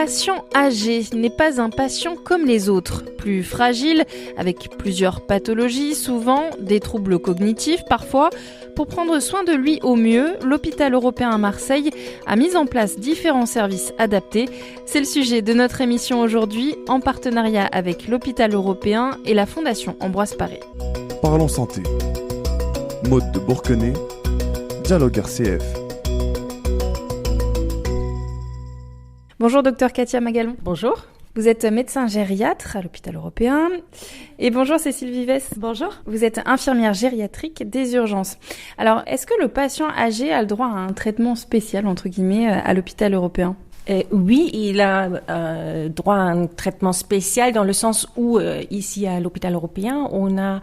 patient âgé n'est pas un patient comme les autres, plus fragile, avec plusieurs pathologies, souvent des troubles cognitifs parfois. Pour prendre soin de lui au mieux, l'hôpital européen à Marseille a mis en place différents services adaptés. C'est le sujet de notre émission aujourd'hui, en partenariat avec l'hôpital européen et la Fondation Ambroise Paré. Parlons santé. Maude de Bourquenay, Dialogue RCF. Bonjour docteur Katia Magalon. Bonjour. Vous êtes médecin gériatre à l'hôpital européen. Et bonjour Cécile Vives. Bonjour. Vous êtes infirmière gériatrique des urgences. Alors, est-ce que le patient âgé a le droit à un traitement spécial, entre guillemets, à l'hôpital européen ? Oui, il a droit à un traitement spécial dans le sens où, ici à l'hôpital européen, on a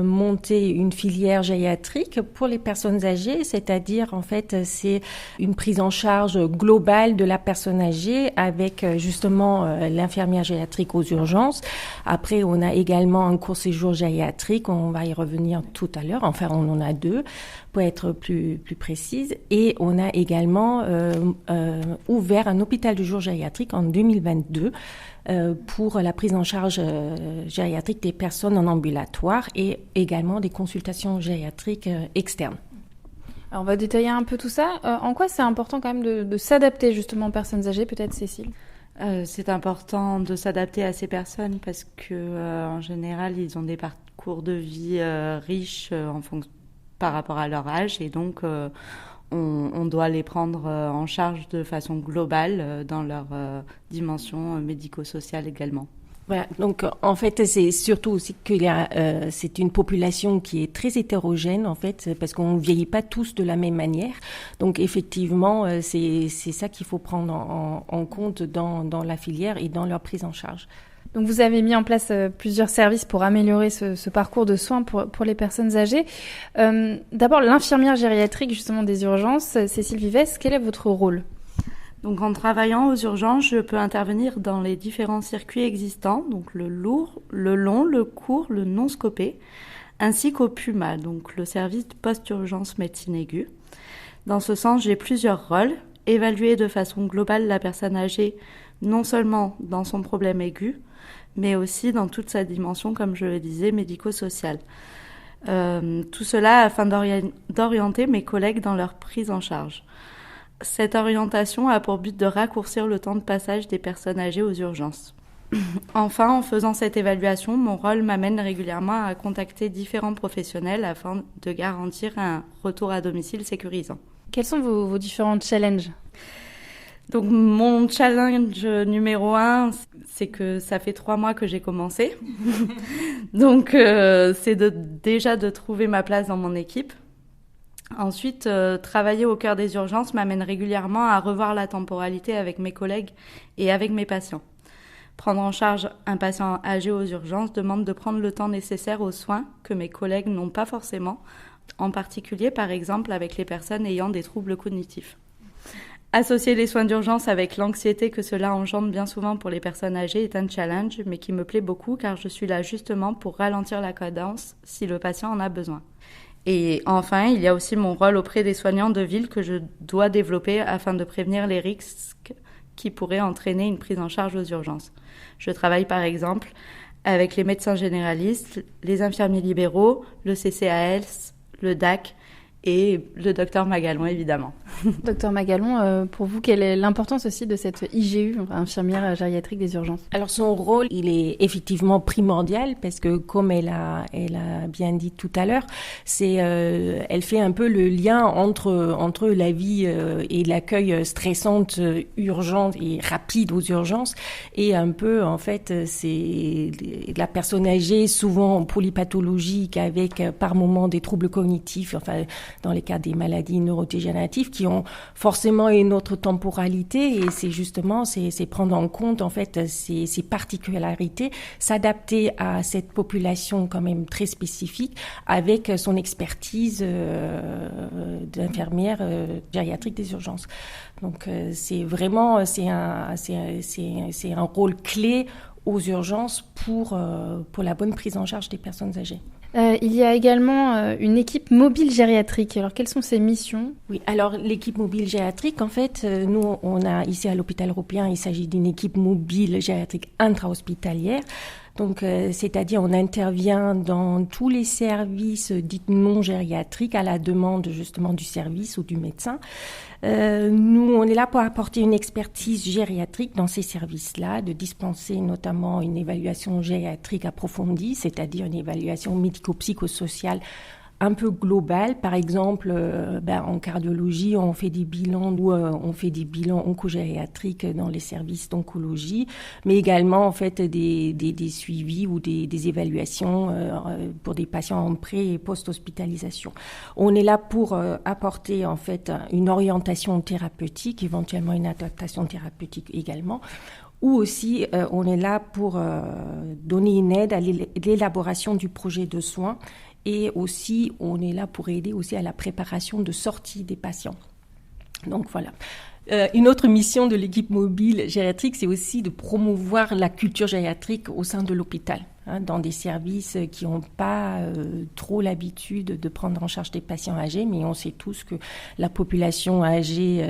monté une filière gériatrique pour les personnes âgées, c'est-à-dire en fait c'est une prise en charge globale de la personne âgée avec justement l'infirmière gériatrique aux urgences. Après, on a également un court séjour gériatrique, on va y revenir tout à l'heure, enfin on en a deux pour être plus précise, et on a également ouvert un hôpital de jour gériatrique en 2022 pour la prise en charge gériatrique des personnes en ambulatoire et également des consultations gériatriques externes. Alors on va détailler un peu tout ça. En quoi c'est important quand même de s'adapter justement aux personnes âgées, peut-être Cécile ? C'est important de s'adapter à ces personnes parce que en général ils ont des parcours de vie riches par rapport à leur âge et donc on doit les prendre en charge de façon globale dans leur dimension médico-sociale également. Voilà, donc en fait c'est surtout aussi que c'est une population qui est très hétérogène en fait parce qu'on ne vieillit pas tous de la même manière. Donc effectivement c'est ça qu'il faut prendre en compte dans la filière et dans leur prise en charge. Donc vous avez mis en place plusieurs services pour améliorer ce parcours de soins pour les personnes âgées. D'abord, l'infirmière gériatrique justement des urgences, Cécile Vives, quel est votre rôle ? Donc en travaillant aux urgences, je peux intervenir dans les différents circuits existants, donc le lourd, le long, le court, le non scopé, ainsi qu'au PUMA, donc le service de post-urgence médecine aiguë. Dans ce sens, j'ai plusieurs rôles, évaluer de façon globale la personne âgée, non seulement dans son problème aigu, mais aussi dans toute sa dimension, comme je le disais, médico-sociale. Tout cela afin d'orienter mes collègues dans leur prise en charge. Cette orientation a pour but de raccourcir le temps de passage des personnes âgées aux urgences. Enfin, en faisant cette évaluation, mon rôle m'amène régulièrement à contacter différents professionnels afin de garantir un retour à domicile sécurisant. Quels sont vos différents challenges ? Donc mon challenge numéro 1, c'est que ça fait 3 mois que j'ai commencé. Donc c'est déjà de trouver ma place dans mon équipe. Ensuite, travailler au cœur des urgences m'amène régulièrement à revoir la temporalité avec mes collègues et avec mes patients. Prendre en charge un patient âgé aux urgences demande de prendre le temps nécessaire aux soins que mes collègues n'ont pas forcément, en particulier par exemple avec les personnes ayant des troubles cognitifs. Associer les soins d'urgence avec l'anxiété que cela engendre bien souvent pour les personnes âgées est un challenge, mais qui me plaît beaucoup car je suis là justement pour ralentir la cadence si le patient en a besoin. Et enfin, il y a aussi mon rôle auprès des soignants de ville que je dois développer afin de prévenir les risques qui pourraient entraîner une prise en charge aux urgences. Je travaille par exemple avec les médecins généralistes, les infirmiers libéraux, le CCAS, le DAC, et le docteur Magalon, évidemment. Docteur Magalon, pour vous, quelle est l'importance aussi de cette IGU, infirmière gériatrique des urgences ? Alors son rôle, il est effectivement primordial parce que comme elle a bien dit tout à l'heure, elle fait un peu le lien entre la vie et l'accueil stressante, urgente et rapide aux urgences et un peu en fait c'est la personne âgée souvent polypathologique avec par moment des troubles cognitifs, enfin dans les cas des maladies neurodégénératives qui ont forcément une autre temporalité et c'est justement c'est prendre en compte en fait ces particularités, s'adapter à cette population quand même très spécifique avec son expertise d'infirmière gériatrique des urgences. Donc c'est vraiment c'est un rôle clé aux urgences pour la bonne prise en charge des personnes âgées. Il y a également une équipe mobile gériatrique. Alors, quelles sont ses missions ? Oui, alors l'équipe mobile gériatrique, en fait, nous, on a ici à l'hôpital européen, il s'agit d'une équipe mobile gériatrique intra-hospitalière. Donc, c'est-à-dire on intervient dans tous les services dits non gériatriques à la demande justement du service ou du médecin. Nous, on est là pour apporter une expertise gériatrique dans ces services-là, de dispenser notamment une évaluation gériatrique approfondie, c'est-à-dire une évaluation médico-psychosociale un peu global. Par exemple, en cardiologie, on fait des bilans on fait des bilans oncogériatriques dans les services d'oncologie, mais également en fait des suivis ou des évaluations pour des patients en pré- et post-hospitalisation. On est là pour apporter en fait une orientation thérapeutique, éventuellement une adaptation thérapeutique également. Ou aussi, on est là pour donner une aide à l'élaboration du projet de soins. Et aussi, on est là pour aider aussi à la préparation de sortie des patients. Donc voilà. Une autre mission de l'équipe mobile gériatrique, c'est aussi de promouvoir la culture gériatrique au sein de l'hôpital, dans des services qui n'ont pas trop l'habitude de prendre en charge des patients âgés, mais on sait tous que la population âgée,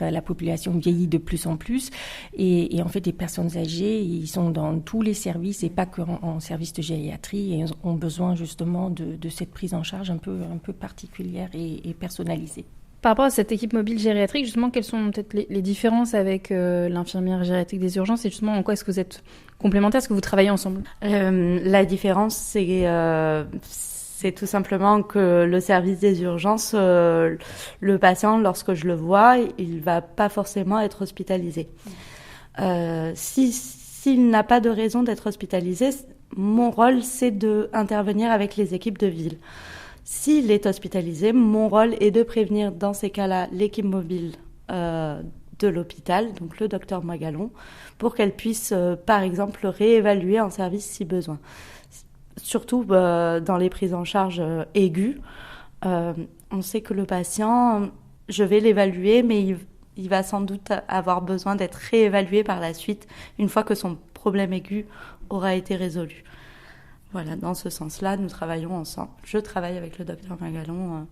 la population vieillit de plus en plus, et en fait, les personnes âgées, ils sont dans tous les services et pas qu'en service de gériatrie, et ont besoin justement de cette prise en charge un peu particulière et personnalisée. Par rapport à cette équipe mobile gériatrique, justement, quelles sont peut-être les différences avec l'infirmière gériatrique des urgences et justement en quoi est-ce que vous êtes complémentaires, est-ce que vous travaillez ensemble ? La différence, c'est tout simplement que le service des urgences, le patient, lorsque je le vois, il va pas forcément être hospitalisé. S'il n'a pas de raison d'être hospitalisé, mon rôle, c'est d'intervenir avec les équipes de ville. S'il est hospitalisé, mon rôle est de prévenir dans ces cas-là l'équipe mobile de l'hôpital, donc le docteur Magalon, pour qu'elle puisse, par exemple, réévaluer un service si besoin. Surtout dans les prises en charge aiguës, on sait que le patient, je vais l'évaluer, mais il va sans doute avoir besoin d'être réévalué par la suite, une fois que son problème aigu aura été résolu. Voilà, dans ce sens-là, nous travaillons ensemble. Je travaille avec le docteur Magalon.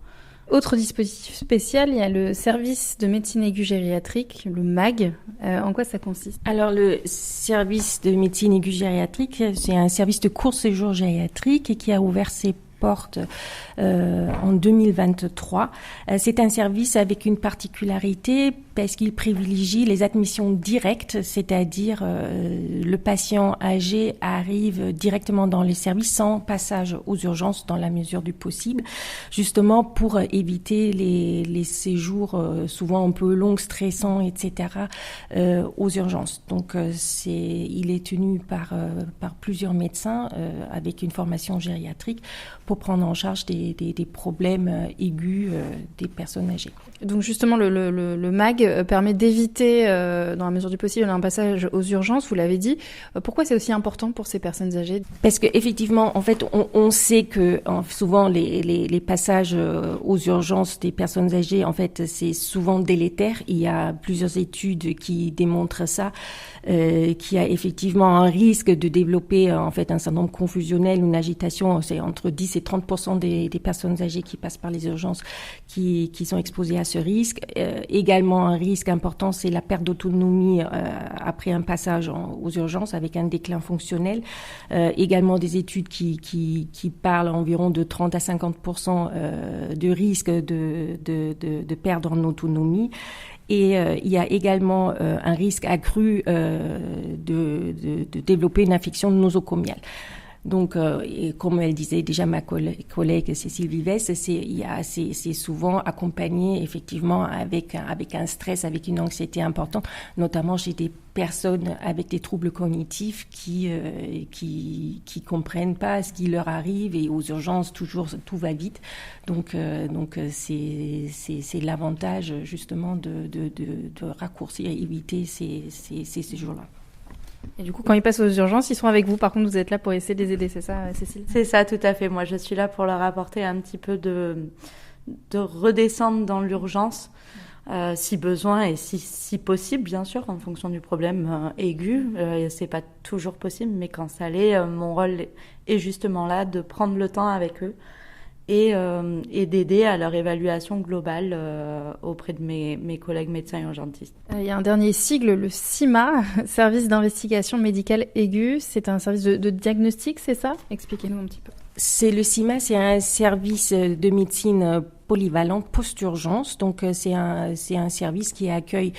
Autre dispositif spécial, il y a le service de médecine aiguë gériatrique, le MAG. En quoi ça consiste ? Alors, le service de médecine aiguë gériatrique, c'est un service de court séjour gériatrique et qui a ouvert ses porte en 2023. C'est un service avec une particularité parce qu'il privilégie les admissions directes, c'est-à-dire le patient âgé arrive directement dans les services sans passage aux urgences dans la mesure du possible, justement pour éviter les séjours souvent un peu longs, stressants, etc. Aux urgences. Donc il est tenu par plusieurs médecins avec une formation gériatrique pour prendre en charge des problèmes aigus des personnes âgées. Donc justement, le MAG permet d'éviter, dans la mesure du possible, un passage aux urgences, vous l'avez dit. Pourquoi c'est aussi important pour ces personnes âgées ? Parce qu'effectivement, en fait, on sait que souvent les passages aux urgences des personnes âgées, en fait, c'est souvent délétère. Il y a plusieurs études qui démontrent ça, qu'il y a effectivement un risque de développer en fait un syndrome confusionnel, une agitation. C'est entre 10 et 30% des personnes âgées qui passent par les urgences qui sont exposées à ce risque. Également, un risque important, c'est la perte d'autonomie après un passage aux urgences avec un déclin fonctionnel. Également, des études qui parlent environ de 30 à 50% de risque de perdre en autonomie. Et il y a également un risque accru de développer une infection nosocomiale. Donc, et comme elle disait déjà ma collègue Cécile Vives, c'est souvent accompagné effectivement avec un stress, avec une anxiété importante, notamment chez des personnes avec des troubles cognitifs qui comprennent pas ce qui leur arrive et aux urgences toujours tout va vite. Donc c'est l'avantage justement de raccourcir et éviter ces jours-là. Et du coup, quand ils passent aux urgences, ils sont avec vous. Par contre, vous êtes là pour essayer de les aider, c'est ça, Cécile ? C'est ça, tout à fait. Moi, je suis là pour leur apporter un petit peu de redescendre dans l'urgence. si besoin et si possible, bien sûr, en fonction du problème aigu. C'est pas toujours possible, mais quand ça l'est, mon rôle est justement là de prendre le temps avec eux et d'aider à leur évaluation globale auprès de mes collègues médecins et urgentistes. Il y a un dernier sigle, le CIMA, Service d'investigation médicale aiguë. C'est un service de diagnostic, c'est ça? Expliquez-nous un petit peu. C'est le CIMA, c'est un service de médecine polyvalente post-urgence. Donc, c'est un service qui accueille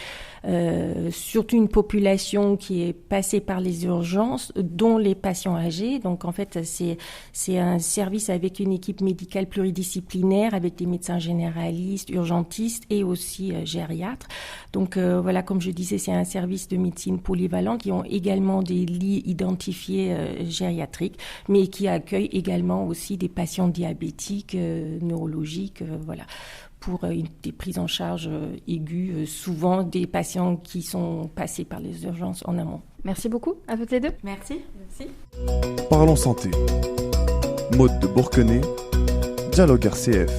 surtout une population qui est passée par les urgences, dont les patients âgés. Donc, en fait, c'est un service avec une équipe médicale pluridisciplinaire, avec des médecins généralistes, urgentistes et aussi gériatres. Donc, voilà, comme je disais, c'est un service de médecine polyvalente qui ont également des lits identifiés gériatriques, mais qui accueille également aussi des patients diabétiques, neurologiques, voilà, pour des prises en charge aiguës, souvent des patients qui sont passés par les urgences en amont. Merci beaucoup à toutes les deux. Merci. Parlons santé. Maude de Bourquenay, Dialogue RCF.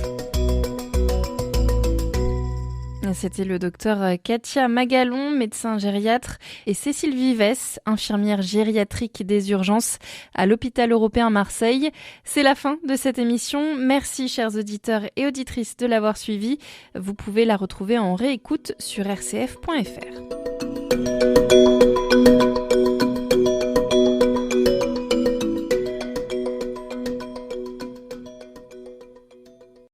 C'était le docteur Katia Magalon, médecin gériatre, et Cécile Vives, infirmière gériatrique des urgences à l'hôpital européen Marseille. C'est la fin de cette émission. Merci chers auditeurs et auditrices de l'avoir suivie. Vous pouvez la retrouver en réécoute sur rcf.fr.